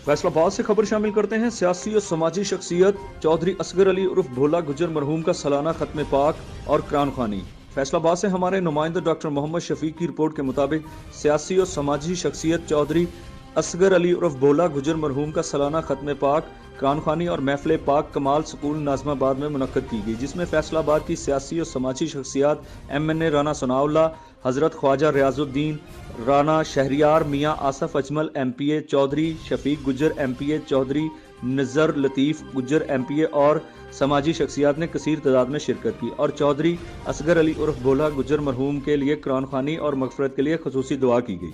फैसलाबाद से खबर शामिल करते हैं। सियासी और समाजी शख्सियत चौधरी असगर अली उर्फ भोला गुजर मरहूम का सालाना खत्म पाक और कुरान ख्वानी। फैसलाबाद से हमारे नुमाइंदा डॉक्टर मोहम्मद शफीक की रिपोर्ट के मुताबिक सियासी और समाजी शख्सियत चौधरी असगर अली उर्फ भोला गुजर मरहूम का सालाना खत्म पाक, कुरान ख्वानी और महफिल पाक कमाल स्कूल नाजमाबाद में मुनक्कद की गई, जिसमें फैसलाबाद की सियासी और समाजी शख्सियात MNA राना सनाउल्लाह, हज़रत ख्वाजा रियाजुद्दीन, राना शहरियार, मियाँ आसफ अजमल MPA, चौधरी शफीक गुजर MPA, चौधरी नज़र लतीफ़ गुजर MPA और समाजी शख्सियात ने कसीर तादाद में शिरकत की और चौधरी असगर अली उर्फ भोला गुजर मरहूम के लिए कुरान ख्वानी और मगफरत के लिए खुसूसी दुआ की गई।